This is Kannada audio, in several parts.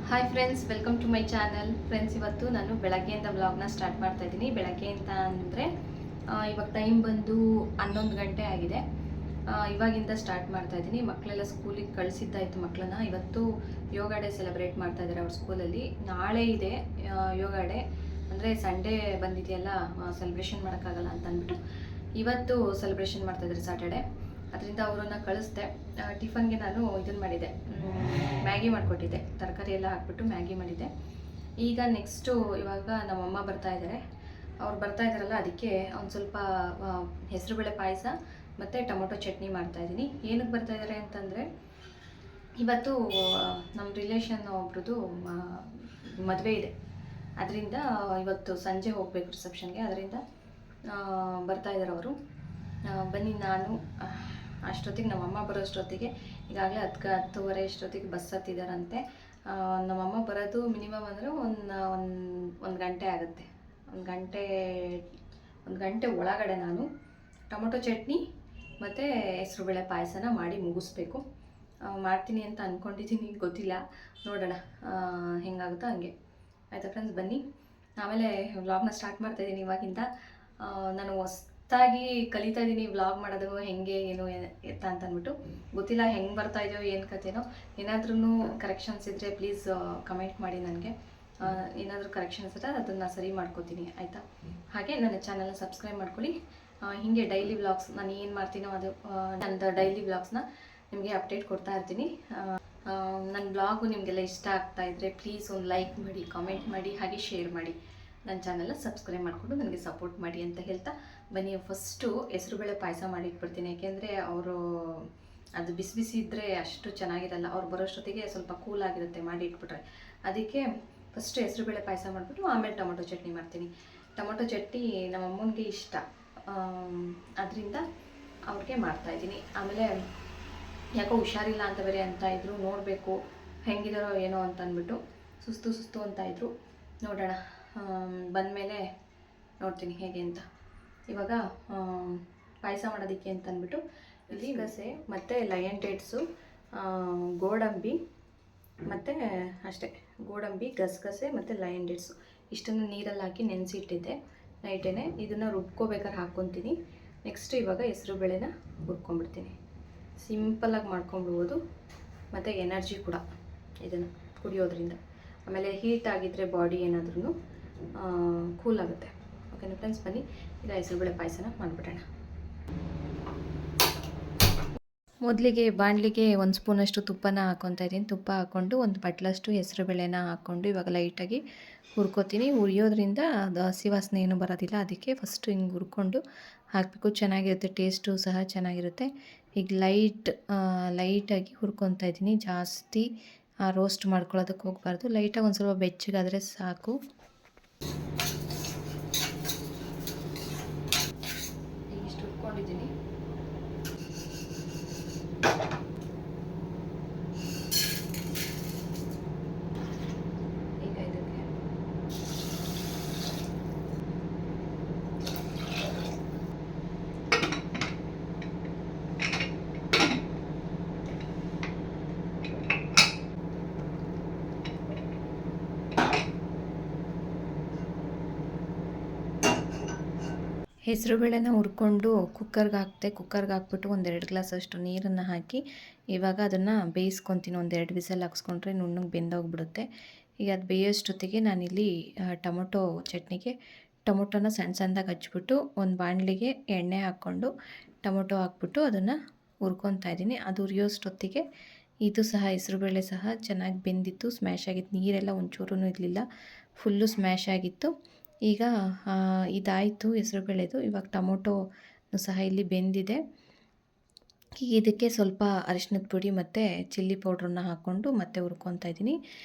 Hi friends, welcome to my channel. Friends, ಇವತ್ತು ನಾನು ಬೆಳಗ್ಗೆಯಿಂದ ವ್ಲಾಗ್ನ ಸ್ಟಾರ್ಟ್ ಮಾಡ್ತಾ ಇದ್ದೀನಿ. ಬೆಳಗ್ಗೆ ಅಂತ ಅಂದರೆ ಇವಾಗ ಟೈಮ್ ಬಂದು 11 ಗಂಟೆ ಆಗಿದೆ. ಇವಾಗಿಂದ ಸ್ಟಾರ್ಟ್ ಮಾಡ್ತಾ ಇದ್ದೀನಿ. ಮಕ್ಕಳೆಲ್ಲ ಸ್ಕೂಲಿಗೆ ಕಳಿಸಿದ್ದಾಯಿತು ಮಕ್ಕಳನ್ನ. ಇವತ್ತು ಯೋಗ ಡೇ ಸೆಲೆಬ್ರೇಟ್ ಮಾಡ್ತಾ ಇದ್ದಾರೆ ಅವ್ರ ಸ್ಕೂಲಲ್ಲಿ. ನಾಳೆ ಇದೆ ಯೋಗ ಡೇ. ಅಂದರೆ ಸಂಡೇ ಬಂದಿದೆಯಲ್ಲ, ಸೆಲೆಬ್ರೇಷನ್ ಮಾಡೋಕ್ಕಾಗಲ್ಲ ಅಂತ ಅಂದ್ಬಿಟ್ಟು ಇವತ್ತು ಸೆಲೆಬ್ರೇಷನ್ ಮಾಡ್ತಾಯಿದ್ದಾರೆ, ಸ್ಯಾಟರ್ಡೆ. ಅದರಿಂದ ಅವರನ್ನು ಕಳಿಸ್ದೆ. ಟಿಫನ್ಗೆ ನಾನು ಇದನ್ನು ಮಾಡಿದ್ದೆ, ಮ್ಯಾಗಿ ಮಾಡಿಕೊಟ್ಟಿದ್ದೆ. ತರಕಾರಿ ಎಲ್ಲ ಹಾಕ್ಬಿಟ್ಟು ಮ್ಯಾಗಿ ಮಾಡಿದ್ದೆ. ಈಗ ನೆಕ್ಸ್ಟು ಇವಾಗ ನಮ್ಮಮ್ಮ ಬರ್ತಾ ಇದ್ದಾರೆ. ಅವ್ರು ಬರ್ತಾ ಇದ್ದಾರಲ್ಲ, ಅದಕ್ಕೆ ಒಂದು ಸ್ವಲ್ಪ ಹೆಸರುಬೇಳೆ ಪಾಯಸ ಮತ್ತು ಟೊಮೊಟೊ ಚಟ್ನಿ ಮಾಡ್ತಾಯಿದ್ದೀನಿ. ಏನಕ್ಕೆ ಬರ್ತಾ ಇದ್ದಾರೆ ಅಂತಂದರೆ, ಇವತ್ತು ನಮ್ಮ ರಿಲೇಷನ್ ಒಬ್ರದ್ದು ಮದುವೆ ಇದೆ. ಅದರಿಂದ ಇವತ್ತು ಸಂಜೆ ಹೋಗಬೇಕು ರಿಸೆಪ್ಷನ್ಗೆ. ಅದರಿಂದ ಬರ್ತಾ ಇದ್ದಾರೆ ಅವರು. ಬನ್ನಿ, ನಾನು ಅಷ್ಟೊತ್ತಿಗೆ ನಮ್ಮಮ್ಮ ಬರೋಷ್ಟೊತ್ತಿಗೆ ಈಗಾಗಲೇ 10-10:30 ಅಷ್ಟೊತ್ತಿಗೆ ಬಸ್ ಹತ್ತಿದಾರಂತೆ. ನಮ್ಮಮ್ಮ ಬರೋದು ಮಿನಿಮಮ್ ಅಂದರೆ ಒಂದು ಗಂಟೆ ಆಗುತ್ತೆ. ಒಂದು ಗಂಟೆ ಒಳಗಡೆ ನಾನು ಟೊಮೊಟೊ ಚಟ್ನಿ ಮತ್ತು ಹೆಸರುಬೇಳೆ ಪಾಯಸನ ಮಾಡಿ ಮುಗಿಸ್ಬೇಕು. ಮಾಡ್ತೀನಿ ಅಂತ ಅಂದ್ಕೊಂಡಿದ್ದೀನಿ, ಗೊತ್ತಿಲ್ಲ, ನೋಡೋಣ ಹೆಂಗಾಗುತ್ತೋ ಹಂಗೆ. ಆಯಿತಾ ಫ್ರೆಂಡ್ಸ್, ಬನ್ನಿ. ಆಮೇಲೆ ವ್ಲಾಗ್ನ ಸ್ಟಾರ್ಟ್ ಮಾಡ್ತಾಯಿದ್ದೀನಿ ಇವಾಗಿಂದ. ನಾನು ಹೊಸ್ದಾಗಿ ಕಲಿತಾ ಇದ್ದೀನಿ ವ್ಲಾಗ್ ಮಾಡೋದು, ಹೆಂಗೆ ಏನು ಎತ್ತ ಅಂತ ಅಂದ್ಬಿಟ್ಟು. ಗೊತ್ತಿಲ್ಲ ಹೆಂಗೆ ಬರ್ತಾ ಇದೆಯೋ ಏನು ಕಥೆನೋ. ಏನಾದ್ರೂ ಕರೆಕ್ಷನ್ಸ್ ಇದ್ದರೆ ಪ್ಲೀಸ್ ಕಮೆಂಟ್ ಮಾಡಿ ನನಗೆ. ಏನಾದರೂ ಕರೆಕ್ಷನ್ಸ್ ಇದ್ದರೆ ಅದನ್ನು ಸರಿ ಮಾಡ್ಕೋತೀನಿ, ಆಯಿತಾ. ಹಾಗೆ ನನ್ನ ಚಾನಲ್ನ ಸಬ್ಸ್ಕ್ರೈಬ್ ಮಾಡ್ಕೊಳ್ಳಿ. ಹೀಗೆ ಡೈಲಿ ವ್ಲಾಗ್ಸ್ ನಾನು ಏನು ಮಾಡ್ತೀನೋ ಅದು ನನ್ನದು ಡೈಲಿ ವ್ಲಾಗ್ಸ್ನ ನಿಮಗೆ ಅಪ್ಡೇಟ್ ಕೊಡ್ತಾ ಇರ್ತೀನಿ. ನನ್ನ ಬ್ಲಾಗು ನಿಮಗೆಲ್ಲ ಇಷ್ಟ ಆಗ್ತಾ ಇದ್ದರೆ ಪ್ಲೀಸ್ ಒಂದು ಲೈಕ್ ಮಾಡಿ, ಕಾಮೆಂಟ್ ಮಾಡಿ, ಹಾಗೆ ಶೇರ್ ಮಾಡಿ. ನನ್ನ ಚಾನಲ್ನ ಸಬ್ಸ್ಕ್ರೈಬ್ ಮಾಡಿಕೊಂಡು ನನಗೆ ಸಪೋರ್ಟ್ ಮಾಡಿ ಅಂತ ಹೇಳ್ತಾ ಬನ್ನಿ. ಫಸ್ಟು ಹೆಸರುಬೇಳೆ ಪಾಯಸ ಮಾಡಿಟ್ಬಿಡ್ತೀನಿ. ಯಾಕೆಂದರೆ ಅವರು ಅದು ಬಿಸಿ ಬಿಸಿ ಇದ್ದರೆ ಅಷ್ಟು ಚೆನ್ನಾಗಿರಲ್ಲ. ಅವ್ರು ಬರೋಷ್ಟೊತ್ತಿಗೆ ಸ್ವಲ್ಪ ಕೂಲಾಗಿರುತ್ತೆ ಮಾಡಿ ಇಟ್ಬಿಟ್ರೆ. ಅದಕ್ಕೆ ಫಸ್ಟು ಹೆಸರುಬೇಳೆ ಪಾಯಸ ಮಾಡಿಬಿಟ್ಟು ಆಮೇಲೆ ಟೊಮೊಟೊ ಚಟ್ನಿ ಮಾಡ್ತೀನಿ. ಟೊಮೊಟೊ ಚಟ್ನಿ ನಮ್ಮ ಅಮ್ಮನಿಗೆ ಇಷ್ಟ, ಅದರಿಂದ ಅವ್ರಿಗೆ ಮಾಡ್ತಾಯಿದ್ದೀನಿ. ಆಮೇಲೆ ಯಾಕೋ ಹುಷಾರಿಲ್ಲ ಅಂತ ಬೇರೆ ಅಂತ ಇದ್ರು, ನೋಡಬೇಕು ಹೆಂಗಿದಾರೋ ಏನೋ ಅಂತ ಅಂದ್ಬಿಟ್ಟು ಸುಸ್ತು ಅಂತ ಇದ್ರು. ನೋಡೋಣ, ಬಂದಮೇಲೆ ನೋಡ್ತೀನಿ ಹೇಗೆ ಅಂತ. ಇವಾಗ ಪಾಯಸ ಮಾಡೋದಕ್ಕೆ ಅಂತ ಅಂದ್ಬಿಟ್ಟು ಇಲ್ಲಿ ಗಸೆ ಮತ್ತು ಲಯನ್ ಡೇಟ್ಸು, ಗೋಡಂಬಿ ಮತ್ತು ಅಷ್ಟೇ, ಗೋಡಂಬಿ, ಗಸಗಸೆ ಮತ್ತು ಲಯನ್ ಡೇಟ್ಸು ಇಷ್ಟನ್ನು ನೀರಲ್ಲಿ ಹಾಕಿ ನೆನೆಸಿಟ್ಟಿದ್ದೆ ನೈಟೇ. ಇದನ್ನು ರುಬ್ಕೋಬೇಕಾದ್ರೆ ಹಾಕ್ಕೊತೀನಿ. ನೆಕ್ಸ್ಟ್ ಇವಾಗ ಹೆಸರುಬೇಳೆನ ಹುರ್ಕೊಂಡ್ಬಿಡ್ತೀನಿ. ಸಿಂಪಲ್ಲಾಗಿ ಮಾಡ್ಕೊಂಡ್ಬಿಡ್ಬೋದು, ಮತ್ತು ಎನರ್ಜಿ ಕೂಡ ಇದನ್ನು ಕುಡಿಯೋದ್ರಿಂದ. ಆಮೇಲೆ ಹೀಟ್ ಆಗಿದ್ದರೆ ಬಾಡಿ ಏನಾದ್ರೂ ಕೂಲ್ ಆಗುತ್ತೆ. ಓಕೆನಾ ಫ್ರೆಂಡ್ಸ್, ಬನ್ನಿ ಈಗ ಹೆಸರುಬೇಳೆ ಪಾಯಸನ ಮಾಡಿಬಿಡೋಣ. ಮೊದಲಿಗೆ ಬಾಣಲಿಗೆ 1 ಸ್ಪೂನಷ್ಟು ತುಪ್ಪನ ಹಾಕ್ಕೊತಾ ಇದ್ದೀನಿ. ತುಪ್ಪ ಹಾಕ್ಕೊಂಡು ಒಂದು ಬಟ್ಲಷ್ಟು ಹೆಸರುಬೇಳೆನ ಹಾಕ್ಕೊಂಡು ಇವಾಗ ಲೈಟಾಗಿ ಹುರ್ಕೋತೀನಿ. ಹುರಿಯೋದ್ರಿಂದ ಅದು ಹಸಿ ವಾಸನೆ ಏನೂ ಬರೋದಿಲ್ಲ. ಅದಕ್ಕೆ ಫಸ್ಟು ಹಿಂಗೆ ಹುರ್ಕೊಂಡು ಹಾಕಬೇಕು, ಚೆನ್ನಾಗಿರುತ್ತೆ, ಟೇಸ್ಟು ಸಹ ಚೆನ್ನಾಗಿರುತ್ತೆ. ಈಗ ಲೈಟಾಗಿ ಹುರ್ಕೊತಾ ಇದ್ದೀನಿ. ಜಾಸ್ತಿ ರೋಸ್ಟ್ ಮಾಡ್ಕೊಳ್ಳೋದಕ್ಕೆ ಹೋಗಬಾರ್ದು. ಲೈಟಾಗಿ ಒಂದು ಸ್ವಲ್ಪ ಬೆಚ್ಚಗಾದರೆ ಸಾಕು. ಇಷ್ಟು ಹುರ್ಕೊಂಡಿದ್ದೀನಿ. ಈಗ ಇದಕ್ಕೆ ಹೆಸರುಬೇಳೆನ ಹುರ್ಕೊಂಡು ಕುಕ್ಕರ್ಗೆ ಹಾಕ್ಬಿಟ್ಟು 1-2 ಗ್ಲಾಸಷ್ಟು ನೀರನ್ನು ಹಾಕಿ ಇವಾಗ ಅದನ್ನು ಬೇಯಿಸ್ಕೊತೀನಿ. 1-2 ವಿಸಲ್ ಹಾಕ್ಸ್ಕೊಂಡ್ರೆ ನುಣ್ಣಗೆ ಬೆಂದೋಗ್ಬಿಡುತ್ತೆ. ಈಗ ಅದು ಬೇಯೋಷ್ಟೊತ್ತಿಗೆ ನಾನಿಲ್ಲಿ ಟೊಮೊಟೊ ಚಟ್ನಿಗೆ ಟೊಮೊಟೊನ ಸಣ್ಣದಾಗಿ ಹಚ್ಬಿಟ್ಟು ಒಂದು ಬಾಣಲಿಗೆ ಎಣ್ಣೆ ಹಾಕ್ಕೊಂಡು ಟೊಮೊಟೊ ಹಾಕ್ಬಿಟ್ಟು ಅದನ್ನು ಹುರ್ಕೊತಾ ಇದ್ದೀನಿ. ಅದು ಹುರಿಯೋಷ್ಟೊತ್ತಿಗೆ ಇದು ಸಹ ಹೆಸರುಬೇಳೆ ಸಹ ಚೆನ್ನಾಗಿ ಬೆಂದಿತ್ತು, ಸ್ಮ್ಯಾಶ್ ಆಗಿತ್ತು. ನೀರೆಲ್ಲ ಒಂಚೂರೂ ಇರಲಿಲ್ಲ, ಫುಲ್ಲು ಸ್ಮ್ಯಾಶ್ ಆಗಿತ್ತು. ಈಗ ಇದಾಯಿತು ಹೆಸರುಬೇಳೆದು. ಇವಾಗ ಟೊಮೊಟೊ ಸಹ ಇಲ್ಲಿ ಬೆಂದಿದೆ. ಇದಕ್ಕೆ ಸ್ವಲ್ಪ ಅರಿಶಿನದ ಪುಡಿ ಮತ್ತು ಚಿಲ್ಲಿ ಪೌಡ್ರನ್ನ ಹಾಕ್ಕೊಂಡು ಮತ್ತೆ ಹುರ್ಕೊತಾ ಇದ್ದೀನಿ.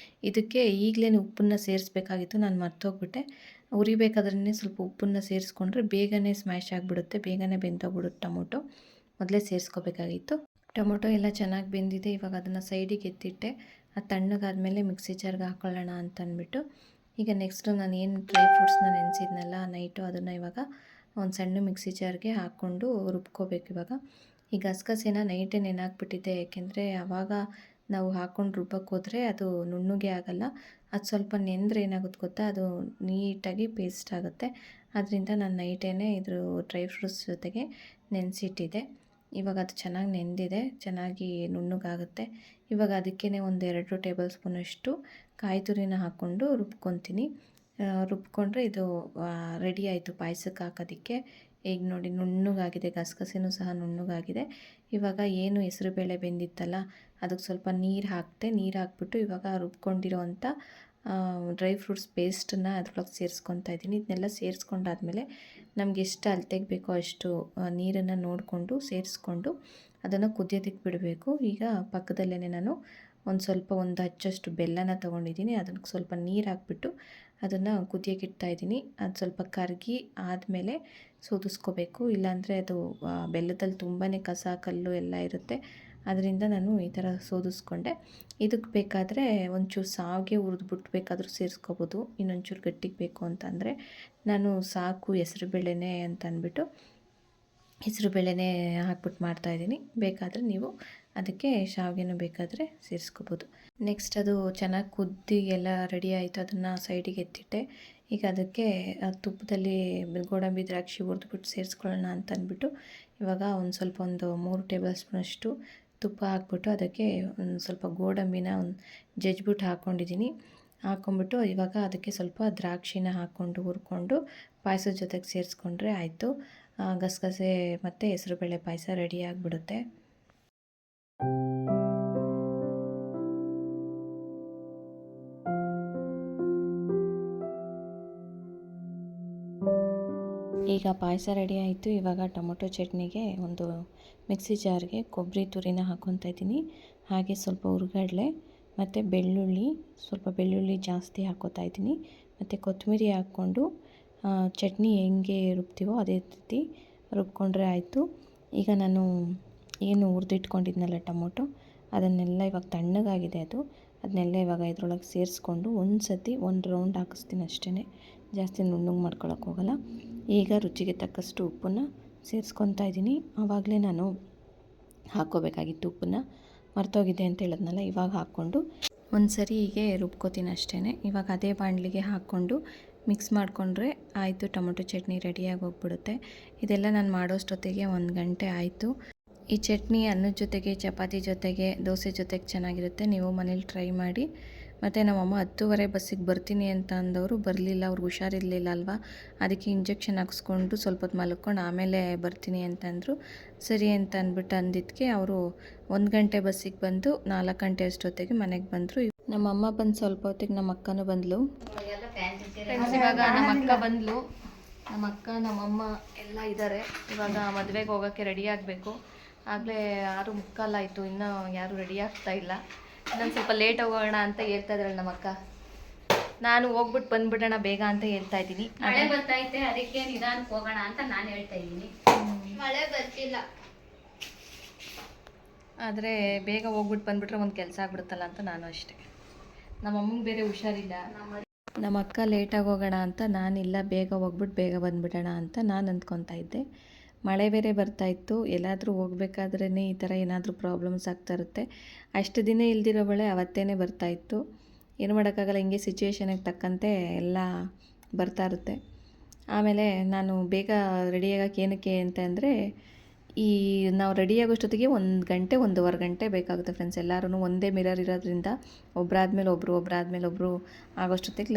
ಇದಕ್ಕೆ ಈಗಲೇ ಉಪ್ಪನ್ನು ಸೇರಿಸ್ಬೇಕಾಗಿತ್ತು, ನಾನು ಮರ್ತೋಗ್ಬಿಟ್ಟೆ. ಹುರಿಬೇಕಾದ್ರೇ ಸ್ವಲ್ಪ ಉಪ್ಪನ್ನು ಸೇರಿಸ್ಕೊಂಡ್ರೆ ಬೇಗನೆ ಸ್ಮ್ಯಾಶ್ ಆಗಿಬಿಡುತ್ತೆ, ಬೇಗನೆ ಬೆಂದೋಗ್ಬಿಡುತ್ತೆ ಟೊಮೊಟೊ. ಮೊದಲೇ ಸೇರಿಸ್ಕೋಬೇಕಾಗಿತ್ತು. ಟೊಮೊಟೊ ಎಲ್ಲ ಚೆನ್ನಾಗಿ ಬೆಂದಿದೆ. ಇವಾಗ ಅದನ್ನು ಸೈಡಿಗೆ ಎತ್ತಿಟ್ಟೆ. ಅದು ತಣ್ಣಗಾದ್ಮೇಲೆ ಮಿಕ್ಸಿ ಜಾರ್ಗೆ ಹಾಕ್ಕೊಳ್ಳೋಣ ಅಂತ ಅಂದ್ಬಿಟ್ಟು. ಈಗ ನೆಕ್ಸ್ಟು ನಾನು ಏನು ಡ್ರೈ ಫ್ರೂಟ್ಸ್ನ ನೆನೆಸಿದ್ನಲ್ಲ ನೈಟು, ಅದನ್ನು ಇವಾಗ ಒಂದು ಸಣ್ಣ ಮಿಕ್ಸಿ ಜಾರ್ಗೆ ಹಾಕ್ಕೊಂಡು ರುಬ್ಕೋಬೇಕು. ಇವಾಗ ಈ ಗಸಗಸೆನ ನೈಟೇ ನೆನೆ ಹಾಕ್ಬಿಟ್ಟಿದ್ದೆ, ಏಕೆಂದರೆ ಆವಾಗ ನಾವು ಹಾಕ್ಕೊಂಡು ರುಬ್ಬಕ್ಕೆ ಹೋದರೆ ಅದು ನುಣ್ಣಗೆ ಆಗಲ್ಲ. ಅದು ಸ್ವಲ್ಪ ನೆಂದರೆ ಏನಾಗುತ್ತೆ ಗೊತ್ತಾ, ಅದು ನೀಟಾಗಿ ಪೇಸ್ಟ್ ಆಗುತ್ತೆ. ಅದರಿಂದ ನಾನು ನೈಟೇ ಇದ್ರ ಡ್ರೈ ಫ್ರೂಟ್ಸ್ ಜೊತೆಗೆ ನೆನೆಸಿಟ್ಟಿದ್ದೆ. ಇವಾಗ ಅದು ಚೆನ್ನಾಗಿ ನೆಂದಿದೆ, ಚೆನ್ನಾಗಿ ನುಣ್ಣಗಾಗುತ್ತೆ. ಇವಾಗ ಅದಕ್ಕೇ ಒಂದು 2 ಟೇಬಲ್ ಸ್ಪೂನಷ್ಟು ಕಾಯಿ ತುರಿನ ಹಾಕ್ಕೊಂಡು ರುಬ್ಕೊತೀನಿ. ರುಬ್ಕೊಂಡ್ರೆ ಇದು ರೆಡಿ ಆಯಿತು ಪಾಯಸಕ್ಕೆ ಹಾಕೋದಕ್ಕೆ. ಈಗ ನೋಡಿ ನುಣ್ಣಗಾಗಿದೆ, ಗಸಗಸೆನೂ ಸಹ ನುಣ್ಣಗಾಗಿದೆ. ಇವಾಗ ಏನು ಹೆಸರುಬೇಳೆ ಬೆಂದಿತ್ತಲ್ಲ ಅದಕ್ಕೆ ಸ್ವಲ್ಪ ನೀರು ಹಾಕಿದೆ. ನೀರು ಹಾಕ್ಬಿಟ್ಟು ಇವಾಗ ರುಬ್ಕೊಂಡಿರೋವಂಥ ಡ್ರೈ ಫ್ರೂಟ್ಸ್ ಪೇಸ್ಟನ್ನು ಅದ್ರೊಳಗೆ ಸೇರಿಸ್ಕೊತಾ ಇದ್ದೀನಿ. ಇದನ್ನೆಲ್ಲ ಸೇರಿಸ್ಕೊಂಡಾದ್ಮೇಲೆ ನಮ್ಗೆ ಎಷ್ಟು ಅಳತೆಗೆ ಬೇಕೋ ಅಷ್ಟು ನೀರನ್ನು ನೋಡಿಕೊಂಡು ಸೇರಿಸ್ಕೊಂಡು ಅದನ್ನು ಕುದಿಯೋದಕ್ಕೆ ಬಿಡಬೇಕು. ಈಗ ಪಕ್ಕದಲ್ಲೇ ನಾನು ಒಂದು ಹಚ್ಚಷ್ಟು ಬೆಲ್ಲನ ತೊಗೊಂಡಿದ್ದೀನಿ. ಅದಕ್ಕೆ ಸ್ವಲ್ಪ ನೀರು ಹಾಕ್ಬಿಟ್ಟು ಅದನ್ನು ಕುದಿಯೋಕೆ ಇಡ್ತಾಯಿದ್ದೀನಿ. ಅದು ಸ್ವಲ್ಪ ಕರಗಿ ಆದಮೇಲೆ ಸೋದಿಸ್ಕೋಬೇಕು, ಇಲ್ಲಾಂದರೆ ಅದು ಬೆಲ್ಲದಲ್ಲಿ ತುಂಬಾ ಕಸ ಕಲ್ಲು ಎಲ್ಲ ಇರುತ್ತೆ. ಅದರಿಂದ ನಾನು ಈ ಥರ ಸೋದಿಸ್ಕೊಂಡೆ. ಇದಕ್ಕೆ ಬೇಕಾದರೆ ಒಂಚೂರು ಸಾವಿಗೆ ಹುರಿದ್ಬಿಟ್ಟು ಬೇಕಾದರೂ ಸೇರಿಸ್ಕೋಬೋದು, ಇನ್ನೊಂಚೂರು ಗಟ್ಟಿಗೆ ಬೇಕು ಅಂತಂದರೆ. ನಾನು ಸಾಕು ಹೆಸರುಬೇಳೆನೇ ಅಂತ ಅಂದ್ಬಿಟ್ಟು ಹೆಸರುಬೇಳೆನೇ ಹಾಕ್ಬಿಟ್ಟು ಮಾಡ್ತಾಯಿದ್ದೀನಿ. ಬೇಕಾದರೆ ನೀವು ಅದಕ್ಕೆ ಶಾವಿಗೆನೂ ಬೇಕಾದರೆ ಸೇರಿಸ್ಕೋಬೋದು. ನೆಕ್ಸ್ಟ್ ಅದು ಚೆನ್ನಾಗಿ ಕುದ್ದಿ ಎಲ್ಲ ರೆಡಿ ಆಯಿತು. ಅದನ್ನು ಸೈಡಿಗೆ ಎತ್ತಿಟ್ಟೆ. ಈಗ ಅದಕ್ಕೆ ತುಪ್ಪದಲ್ಲಿ ಗೋಡಂಬಿ ದ್ರಾಕ್ಷಿ ಹುರಿದ್ಬಿಟ್ಟು ಸೇರಿಸ್ಕೊಳ್ಳೋಣ ಅಂತ ಅಂದ್ಬಿಟ್ಟು ಇವಾಗ ಒಂದು 3 ಟೇಬಲ್ ಸ್ಪೂನಷ್ಟು ತುಪ್ಪ ಹಾಕ್ಬಿಟ್ಟು ಅದಕ್ಕೆ ಒಂದು ಸ್ವಲ್ಪ ಗೋಡಂಬಿನ ಜಜ್ಜಿಬಿಟ್ಟು ಹಾಕ್ಕೊಂಡಿದ್ದೀನಿ. ಹಾಕ್ಕೊಂಬಿಟ್ಟು ಇವಾಗ ಅದಕ್ಕೆ ಸ್ವಲ್ಪ ದ್ರಾಕ್ಷಿನ ಹಾಕ್ಕೊಂಡು ಹುರ್ಕೊಂಡು ಪಾಯಸದ ಜೊತೆಗೆ ಸೇರಿಸ್ಕೊಂಡ್ರೆ ಆಯಿತು. ಗಸಗಸೆ ಮತ್ತು ಹೆಸರುಬೇಳೆ ಪಾಯಸ ರೆಡಿ ಆಗಿಬಿಡುತ್ತೆ. ಈಗ ಪಾಯಸ ರೆಡಿ ಆಯಿತು. ಇವಾಗ ಟೊಮೊಟೊ ಚಟ್ನಿಗೆ ಒಂದು ಮಿಕ್ಸಿ ಜಾರ್ಗೆ ಕೊಬ್ಬರಿ ತುರಿನ ಹಾಕ್ಕೊತಾ ಇದ್ದೀನಿ. ಹಾಗೆ ಸ್ವಲ್ಪ ಹುರ್ಗಡ್ಲೆ ಮತ್ತು ಬೆಳ್ಳುಳ್ಳಿ ಜಾಸ್ತಿ ಹಾಕ್ಕೋತಾ ಇದ್ದೀನಿ. ಮತ್ತು ಕೊತ್ತಂಬರಿ ಹಾಕ್ಕೊಂಡು ಚಟ್ನಿ ಹೆಂಗೆ ರುಬ್ತೀವೋ ಅದೇ ರೀತಿ ರುಬ್ಕೊಂಡ್ರೆ ಆಯಿತು. ಈಗ ನಾನು ಏನು ಹುರಿದಿಟ್ಕೊಂಡಿದ್ನಲ್ಲ ಟೊಮೊಟೊ, ಅದನ್ನೆಲ್ಲ ಇವಾಗ ತಣ್ಣಗಾಗಿದೆ ಅದನ್ನೆಲ್ಲ ಇವಾಗ ಇದ್ರೊಳಗೆ ಸೇರಿಸ್ಕೊಂಡು ಒಂದು ರೌಂಡ್ ಹಾಕಿಸ್ತೀನಿ ಅಷ್ಟೇ, ಜಾಸ್ತಿ ನುಣ್ಣಗೆ ಮಾಡ್ಕೊಳಕ್ಕೆ ಹೋಗಲ್ಲ. ಈಗ ರುಚಿಗೆ ತಕ್ಕಷ್ಟು ಉಪ್ಪನ್ನು ಸೇರಿಸ್ಕೊತಾ ಇದ್ದೀನಿ. ಆವಾಗಲೇ ನಾನು ಹಾಕ್ಕೋಬೇಕಾಗಿತ್ತು ಉಪ್ಪನ್ನ, ಮರ್ತೋಗಿದೆ ಅಂತ ಹೇಳಿದ್ನಲ್ಲ. ಇವಾಗ ಹಾಕ್ಕೊಂಡು ಸರಿ ಹೀಗೆ ರುಬ್ಕೋತೀನಿ ಅಷ್ಟೇ. ಇವಾಗ ಅದೇ ಬಾಣಲಿಗೆ ಹಾಕ್ಕೊಂಡು ಮಿಕ್ಸ್ ಮಾಡಿಕೊಂಡ್ರೆ ಆಯಿತು, ಟೊಮೊಟೊ ಚಟ್ನಿ ರೆಡಿಯಾಗಿ ಹೋಗ್ಬಿಡುತ್ತೆ. ಇದೆಲ್ಲ ನಾನು ಮಾಡೋಷ್ಟೊತ್ತಿಗೆ 1 ಗಂಟೆ ಆಯಿತು. ಈ ಚಟ್ನಿ ಅನ್ನದ ಜೊತೆಗೆ, ಚಪಾತಿ ಜೊತೆಗೆ, ದೋಸೆ ಜೊತೆಗೆ ಚೆನ್ನಾಗಿರುತ್ತೆ. ನೀವು ಮನೇಲಿ ಟ್ರೈ ಮಾಡಿ. ಮತ್ತು ನಮ್ಮಮ್ಮ 10:30 ಬಸ್ಸಿಗೆ ಬರ್ತೀನಿ ಅಂತ ಅಂದವರು ಬರಲಿಲ್ಲ. ಅವ್ರಿಗೆ ಹುಷಾರಿರಲಿಲ್ಲ ಅಲ್ವಾ, ಅದಕ್ಕೆ ಇಂಜೆಕ್ಷನ್ ಹಾಕ್ಸ್ಕೊಂಡು ಸ್ವಲ್ಪ ಹೊತ್ತು ಮಲ್ಕೊಂಡು ಆಮೇಲೆ ಬರ್ತೀನಿ ಅಂತಂದರು. ಸರಿ ಅಂತ ಅಂದ್ಬಿಟ್ಟು ಅಂದಿದ್ದಕ್ಕೆ ಅವರು 1 ಗಂಟೆ ಬಸ್ಸಿಗೆ ಬಂದು 4 ಗಂಟೆ ಅಷ್ಟೊತ್ತಿಗೆ ಮನೆಗೆ ಬಂದರು. ನಮ್ಮಮ್ಮ ಬಂದು ಸ್ವಲ್ಪ ಹೊತ್ತಿಗೆ ನಮ್ಮ ಅಕ್ಕನೂ ಬಂದಳು. ಇವಾಗ ನಮ್ಮ ಅಕ್ಕ ಬಂದಳು. ನಮ್ಮ ಅಕ್ಕ ನಮ್ಮಮ್ಮ ಎಲ್ಲ ಇದ್ದಾರೆ. ಇವಾಗ ಮದುವೆಗೆ ಹೋಗೋಕ್ಕೆ ರೆಡಿ ಆಗಬೇಕು. ಆಗಲೇ 6:45 ಆಯಿತು, ಇನ್ನೂ ಯಾರೂ ರೆಡಿ ಆಗ್ತಾ ಇಲ್ಲ. ಇನ್ನೊಂದು ಸ್ವಲ್ಪ ಲೇಟ್ ಹೋಗೋಣ ಅಂತ ಹೇಳ್ತಾ ಇದ್ರಲ್ಲ ನಮ್ಮ ಅಕ್ಕ. ನಾನು ಹೋಗ್ಬಿಟ್ಟು ಬಂದ್ಬಿಡೋಣ ಬೇಗ ಅಂತ ಹೇಳ್ತಾ ಇದ್ದೀನಿ. ಮಳೆ ಬರ್ತೈತೆ, ಅದಕ್ಕೆ ನಿಧಾನಕ್ಕೆ ಹೋಗೋಣ ಅಂತ ನಾನು ಹೇಳ್ತಾ ಇದ್ದೀನಿ. ಮಳೆ ಬರ್ತಿಲ್ಲ, ಆದರೆ ಬೇಗ ಹೋಗ್ಬಿಟ್ಟು ಬಂದ್ಬಿಟ್ರೆ ಒಂದು ಕೆಲಸ ಆಗ್ಬಿಡುತ್ತಲ್ಲ ಅಂತ ನಾನು ಅಷ್ಟೇ. ನಮ್ಮ ಅಮ್ಮಂಗೆ ಬೇರೆ ಹುಷಾರಿಲ್ಲ. ನಮ್ಮ ಅಕ್ಕ ಲೇಟಾಗಿ ಹೋಗೋಣ ಅಂತ ನಾನಿಲ್ಲ, ಬೇಗ ಹೋಗ್ಬಿಟ್ಟು ಬೇಗ ಬಂದುಬಿಡೋಣ ಅಂತ ನಾನು ಅಂದ್ಕೊತಾ ಇದ್ದೆ. ಮಳೆ ಬೇರೆ ಬರ್ತಾಯಿತ್ತು. ಎಲ್ಲಾದರೂ ಹೋಗ್ಬೇಕಾದ್ರೇ ಈ ಥರ ಏನಾದರೂ ಪ್ರಾಬ್ಲಮ್ಸ್ ಆಗ್ತಾ ಇರುತ್ತೆ. ಅಷ್ಟು ದಿನ ಇಲ್ದಿರೋ ಮಳೆ ಅವತ್ತೇ ಬರ್ತಾಯಿತ್ತು. ಏನು ಮಾಡೋಕ್ಕಾಗಲ್ಲ, ಹಿಂಗೆ ಸಿಚುವೇಶನಿಗೆ ತಕ್ಕಂತೆ ಎಲ್ಲ ಬರ್ತಾ ಇರುತ್ತೆ. ಆಮೇಲೆ ನಾನು ಬೇಗ ರೆಡಿಯಾಗೋಕ್ಕೆ ಏನಕ್ಕೆ ಅಂತ ಅಂದರೆ, ನಾವು ರೆಡಿಯಾಗೋಷ್ಟೊತ್ತಿಗೆ 1 ಗಂಟೆ 1.5 ಗಂಟೆ ಬೇಕಾಗುತ್ತೆ ಫ್ರೆಂಡ್ಸ್. ಎಲ್ಲರೂ ಒಂದೇ ಮಿರರ್ ಇರೋದ್ರಿಂದ ಒಬ್ಬರಾದ್ಮೇಲೆ ಒಬ್ಬರು ಆಗೋಷ್ಟೊತ್ತಿಗೆ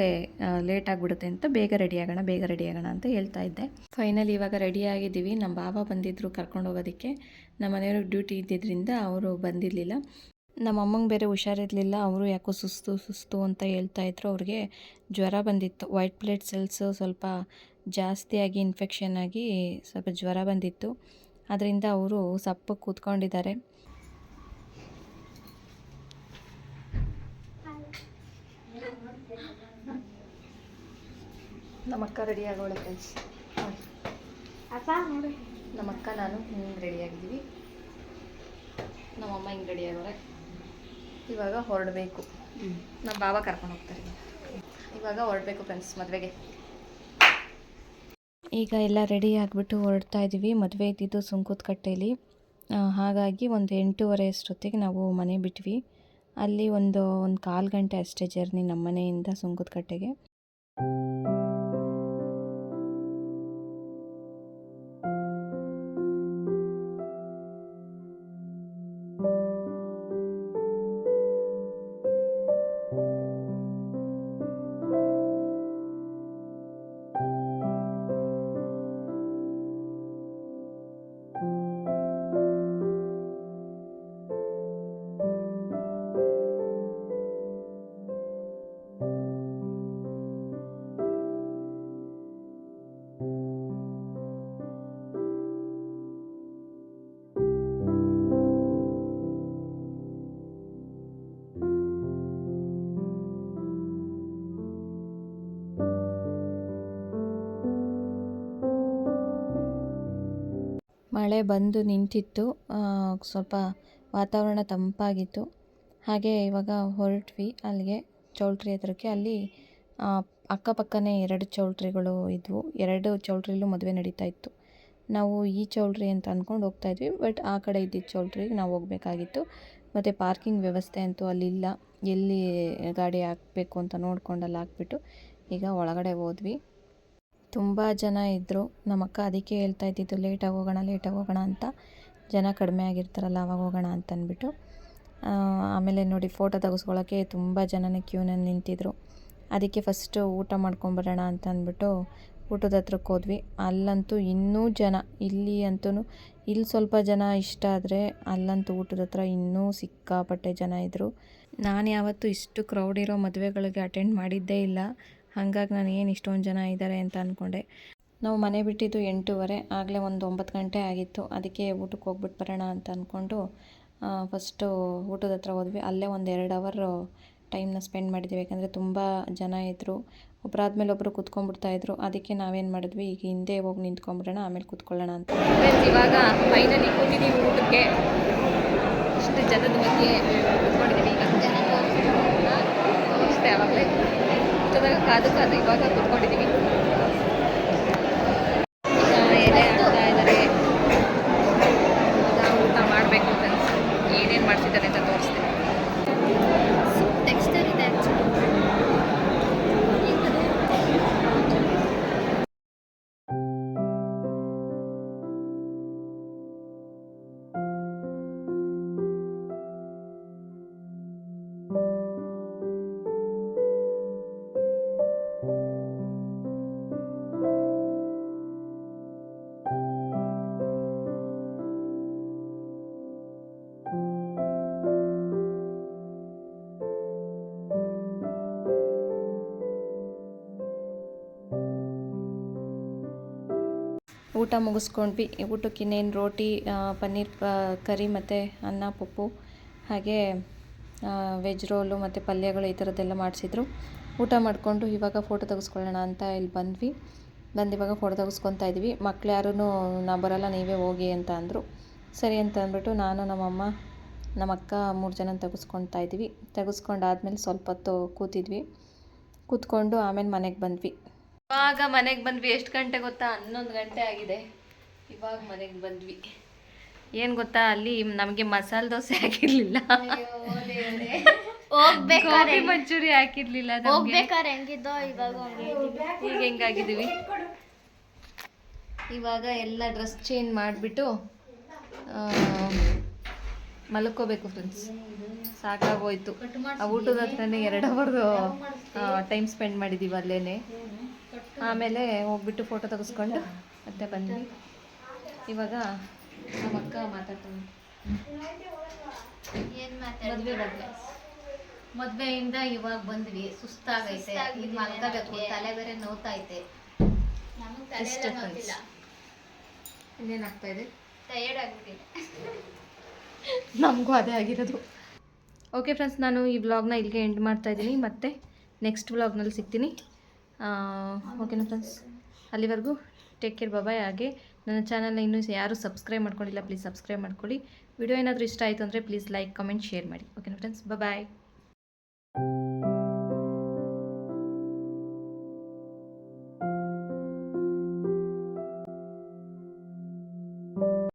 ಲೇಟ್ ಆಗಿಬಿಡುತ್ತೆ ಅಂತ ಬೇಗ ರೆಡಿ ಆಗೋಣ ಅಂತ ಹೇಳ್ತಾ ಇದ್ದೆ. ಫೈನಲಿ ಇವಾಗ ರೆಡಿ ಆಗಿದ್ದೀವಿ. ನಮ್ಮ ಬಾಬಾ ಬಂದಿದ್ದರು ಕರ್ಕೊಂಡು ಹೋಗೋದಕ್ಕೆ. ನಮ್ಮ ಮನೆಯವ್ರಿಗೆ ಡ್ಯೂಟಿ ಇದ್ದಿದ್ದರಿಂದ ಅವರು ಬಂದಿರಲಿಲ್ಲ. ನಮ್ಮ ಅಮ್ಮಂಗೆ ಬೇರೆ ಹುಷಾರಿರಲಿಲ್ಲ. ಅವರು ಯಾಕೋ ಸುಸ್ತು ಅಂತ ಹೇಳ್ತಾಯಿದ್ರು. ಅವ್ರಿಗೆ ಜ್ವರ ಬಂದಿತ್ತು. ವೈಟ್ ಬ್ಲಡ್ ಸೆಲ್ಸು ಸ್ವಲ್ಪ ಜಾಸ್ತಿಯಾಗಿ ಇನ್ಫೆಕ್ಷನ್ ಆಗಿ ಸ್ವಲ್ಪ ಜ್ವರ ಬಂದಿತ್ತು. ಅದರಿಂದ ಅವರು ಸಪ್ಪಗೆ ಕೂತ್ಕೊಂಡಿದ್ದಾರೆ. ನಮ್ಮ ಅಕ್ಕ ರೆಡಿ ಆಗೋಳೆ ಫ್ರೆಂಡ್ಸ್. ನಮ್ಮ ಅಕ್ಕ ನಾನು ಹಿಂಗೆ ರೆಡಿಯಾಗಿದ್ದೀವಿ. ನಮ್ಮಮ್ಮ ಹಿಂಗೆ ರೆಡಿ ಆಗೋರೆ. ಇವಾಗ ಹೊರಡಬೇಕು. ನಮ್ಮ ಬಾಬಾ ಕರ್ಕೊಂಡು ಹೋಗ್ತಾರೆ. ಇವಾಗ ಹೊರಡಬೇಕು ಫ್ರೆಂಡ್ಸ್ ಮದುವೆಗೆ. ಈಗ ಎಲ್ಲ ರೆಡಿ ಆಗಿಬಿಟ್ಟು ಹೊರಡ್ತಾ ಇದ್ದೀವಿ. ಮದುವೆ ಇದ್ದಿದ್ದು ಸುಂಕದಕಟ್ಟೆಯಲ್ಲಿ. ಹಾಗಾಗಿ ಒಂದು 8:30 ಅಷ್ಟೊತ್ತಿಗೆ ನಾವು ಮನೆ ಬಿಟ್ವಿ. ಅಲ್ಲಿ ಒಂದು 1/4 ಗಂಟೆ ಅಷ್ಟೇ ಜರ್ನಿ ನಮ್ಮ ಮನೆಯಿಂದ ಸುಂಕದಕಟ್ಟೆಗೆ. ಮಳೆ ಬಂದು ನಿಂತಿತ್ತು, ಸ್ವಲ್ಪ ವಾತಾವರಣ ತಂಪಾಗಿತ್ತು. ಹಾಗೆ ಇವಾಗ ಹೊರಟ್ವಿ ಅಲ್ಲಿಗೆ, ಚೌಲ್ಟ್ರಿ ಹತ್ರಕ್ಕೆ. ಅಲ್ಲಿ ಅಕ್ಕಪಕ್ಕನೇ 2 ಚೌಲ್ಟ್ರಿಗಳು ಇದ್ವು. 2 ಚೌಲ್ಟ್ರಿಲೂ ಮದುವೆ ನಡೀತಾ ಇತ್ತು. ನಾವು ಈ ಚೌಲ್ಟ್ರಿ ಅಂತ ಅಂದ್ಕೊಂಡು ಹೋಗ್ತಾಯಿದ್ವಿ, ಬಟ್ ಆ ಕಡೆ ಇದ್ದಿದ್ದ ಚೌಲ್ಟ್ರಿಗೆ ನಾವು ಹೋಗಬೇಕಾಗಿತ್ತು. ಮತ್ತು ಪಾರ್ಕಿಂಗ್ ವ್ಯವಸ್ಥೆ ಅಂತೂ ಅಲ್ಲಿಲ್ಲ. ಎಲ್ಲಿ ಗಾಡಿ ಹಾಕಬೇಕು ಅಂತ ನೋಡ್ಕೊಂಡು ಅಲ್ಲಿ ಹಾಕ್ಬಿಟ್ಟು ಈಗ ಒಳಗಡೆ ಹೋದ್ವಿ. ತುಂಬ ಜನ ಇದ್ದರು. ನಮ್ಮ ಅಕ್ಕ ಅದಕ್ಕೆ ಹೇಳ್ತಾ ಇದ್ದಿದ್ದು ಲೇಟಾಗಿ ಹೋಗೋಣ ಅಂತ. ಜನ ಕಡಿಮೆ ಆಗಿರ್ತಾರಲ್ಲ ಆವಾಗ ಹೋಗೋಣ ಅಂತ ಅಂದ್ಬಿಟ್ಟು. ಆಮೇಲೆ ನೋಡಿ, ಫೋಟೋ ತೆಗೆಸ್ಕೊಳ್ಳೋಕ್ಕೆ ತುಂಬ ಜನನೇ ಕ್ಯೂನಲ್ಲಿ ನಿಂತಿದ್ರು. ಅದಕ್ಕೆ ಫಸ್ಟು ಊಟ ಮಾಡ್ಕೊಂಬರೋಣ ಅಂತ ಅಂದ್ಬಿಟ್ಟು ಊಟದ ಹತ್ರಕ್ಕೆ ಹೋದ್ವಿ. ಅಲ್ಲಂತೂ ಇನ್ನೂ ಜನ, ಇಲ್ಲಿ ಸ್ವಲ್ಪ ಜನ ಇಷ್ಟ ಆದರೆ ಅಲ್ಲಂತೂ ಊಟದ ಹತ್ರ ಇನ್ನೂ ಸಿಕ್ಕಾಪಟ್ಟೆ ಜನ ಇದ್ದರು. ನಾನು ಯಾವತ್ತೂ ಇಷ್ಟು ಕ್ರೌಡ್ ಇರೋ ಮದುವೆಗಳಿಗೆ ಅಟೆಂಡ್ ಮಾಡಿದ್ದೇ ಇಲ್ಲ. ಹಾಗಾಗಿ ನಾನು ಏನು ಇಷ್ಟೊಂದು ಜನ ಇದ್ದಾರೆ ಅಂತ ಅಂದ್ಕೊಂಡೆ. ನಾವು ಮನೆ ಬಿಟ್ಟಿದ್ದು 8:30, ಆಗಲೇ ಒಂದು 9 ಗಂಟೆ ಆಗಿತ್ತು. ಅದಕ್ಕೆ ಊಟಕ್ಕೆ ಹೋಗ್ಬಿಟ್ಟು ಬರೋಣ ಅಂತ ಅಂದ್ಕೊಂಡು ಫಸ್ಟು ಊಟದ ಹತ್ರ ಹೋದ್ವಿ. ಅಲ್ಲೇ ಒಂದು 2 ಅವರ್ ಟೈಮ್ನ ಸ್ಪೆಂಡ್ ಮಾಡಿದ್ವಿ. ಯಾಕಂದರೆ ತುಂಬ ಜನ ಇದ್ದರು. ಒಬ್ಬರಾದ್ಮೇಲೆ ಒಬ್ಬರು ಕೂತ್ಕೊಂಡ್ಬಿಡ್ತಾಯಿದ್ರು. ಅದಕ್ಕೆ ನಾವೇನು ಮಾಡಿದ್ವಿ, ಈಗ ಹಿಂದೆ ಹೋಗಿ ನಿಂತ್ಕೊಂಡ್ಬಿಡೋಣ, ಆಮೇಲೆ ಕೂತ್ಕೊಳ್ಳೋಣ ಅಂತ. ಇವಾಗ ಫೈನಲಿ ಕೂತಿದ್ದೀವಿ ಊಟಕ್ಕೆ. ಇಷ್ಟು ಜನದ ಮಧ್ಯೆ ಕೂತ್ಕೊಂಡಿದ್ದೀವಿ. ಈಗ ತೋರಿಸ್ದೆ ಆವಾಗಲೇ, ಇಷ್ಟದಾಗ ಕಾದು ಇವಾಗ ಕೂತ್ಕೊಂಡಿದ್ದೀವಿ. ಎಲೆ ಹಾಕ್ತಾ ಇದ್ದಾರೆ. ಊಟ ಮಾಡಬೇಕು ಫ್ರೆಂಡ್ಸ್. ಏನೇನು ಮಾಡ್ತಿದ್ದಾರೆ ಅಂತ ತೋರಿಸ್ತೀನಿ. ಟೆಕ್ಸ್ಚರ್ ಇದೆ ಊಟ ಮುಗಿಸ್ಕೊಂಡ್ವಿ. ಊಟಕ್ಕೆ ಇನ್ನೇನು ರೋಟಿ, ಪನ್ನೀರ್ ಕರಿ ಮತ್ತು ಅನ್ನ, ಪಪ್ಪು, ಹಾಗೆ ವೆಜ್ ರೋಲು ಮತ್ತು ಪಲ್ಯಗಳು ಈ ಥರದ್ದೆಲ್ಲ ಮಾಡಿಸಿದ್ರು. ಊಟ ಮಾಡಿಕೊಂಡು ಇವಾಗ ಫೋಟೋ ತೆಗೆಸ್ಕೊಳ್ಳೋಣ ಅಂತ ಇಲ್ಲಿ ಬಂದು ಇವಾಗ ಫೋಟೋ ತೆಗೆಸ್ಕೊತಾ ಇದ್ವಿ. ಮಕ್ಳು ಯಾರೂ ನಾ ಬರೋಲ್ಲ, ನೀವೇ ಹೋಗಿ ಅಂತ ಅಂದರು. ಸರಿ ಅಂತ ಅಂದ್ಬಿಟ್ಟು ನಾನು, ನಮ್ಮಮ್ಮ, ನಮ್ಮ ಅಕ್ಕ 3 ಜನ ತೆಗೆಸ್ಕೊತಾ ಇದ್ವಿ. ತೆಗೆಸ್ಕೊಂಡಾದ್ಮೇಲೆ ಸ್ವಲ್ಪ ಹೊತ್ತು ಕೂತ್ಕೊಂಡು ಆಮೇಲೆ ಮನೆಗೆ ಬಂದ್ವಿ. ಇವಾಗ ಮನೆಗೆ ಬಂದ್ವಿ. ಎಷ್ಟು ಗಂಟೆ ಗೊತ್ತಾ? 11 ಗಂಟೆ ಆಗಿದೆ. ಇವಾಗ ಮನೆಗೆ ಬಂದ್ವಿ. ಏನು ಗೊತ್ತಾ, ಅಲ್ಲಿ ನಮಗೆ ಮಸಾಲೆ ದೋಸೆ ಹಾಕಿರ್ಲಿಲ್ಲ, ಗೋಬಿ ಮಂಚೂರಿ ಹಾಕಿರ್ಲಿಲ್ಲ. ಈಗ ಹೆಂಗಾಗಿದ್ದೀವಿ. ಇವಾಗ ಎಲ್ಲ ಡ್ರೆಸ್ ಚೇಂಜ್ ಮಾಡಿಬಿಟ್ಟು ಮಲ್ಕೋಬೇಕು ಫ್ರೆಂಡ್ಸ್. ಸಾಕಾಗೋಯ್ತು. ಆ ಊಟದ ಹತ್ರನೇ 2 ಅವರ್ ಟೈಮ್ ಸ್ಪೆಂಡ್ ಮಾಡಿದ್ದೀವಿ ಅಲ್ಲೇ. ಆಮೇಲೆ ಹೋಗ್ಬಿಟ್ಟು ಫೋಟೋ ತೆಗೆಸ್ಕೊಂಡು ಮತ್ತೆ ಬಂದ್ವಿ. ಇವಾಗ ನಮ್ಮ ಅಕ್ಕ ಮಾತಾಡ್ತಾನೆ. ಮದ್ವೆಯಿಂದ ಇವಾಗ ಬಂದ್ವಿ. ಸುಸ್ತಾಗೈತೆ, ಈಗ ಮಲ್ಕೋಬೇಕು. ತಲೆ ಬೇರೆ ನೋವ್ತೈತೆ. ಇನ್ನೇನಾಗ್ತಾ ಇದೆ? ಟಯರ್ಡ್ ಆಗ್ಬಿಟ್ಟಿದೆ. ನಮಗೂ ಅದೇ ಆಗಿರೋದು. ಓಕೆ ಫ್ರೆಂಡ್ಸ್, ನಾನು ಈ ವ್ಲಾಗ್ನ ಇಲ್ಲಿಗೆ ಎಂಡ್ ಮಾಡ್ತಾಯಿದ್ದೀನಿ. ಮತ್ತೆ ನೆಕ್ಸ್ಟ್ ವ್ಲಾಗ್ನಲ್ಲಿ ಸಿಗ್ತೀನಿ. ಓಕೆನಾ ಫ್ರೆಂಡ್ಸ್? ಅಲ್ಲಿವರೆಗೂ ಟೇಕ್ ಕೇರ್, ಬಾಯ್. ಹಾಗೆ ನನ್ನ ಚಾನಲ್ನ ಇನ್ನೂ ಯಾರೂ ಸಬ್ಸ್ಕ್ರೈಬ್ ಮಾಡ್ಕೊಂಡಿಲ್ಲ, ಪ್ಲೀಸ್ ಸಬ್ಸ್ಕ್ರೈಬ್ ಮಾಡ್ಕೊಳ್ಳಿ. ವಿಡಿಯೋ ಏನಾದರೂ ಇಷ್ಟ ಆಯಿತು ಅಂದರೆ ಪ್ಲೀಸ್ ಲೈಕ್, ಕಮೆಂಟ್, ಶೇರ್ ಮಾಡಿ. ಓಕೆನಾ ಫ್ರೆಂಡ್ಸ್? ಬಾಯ್.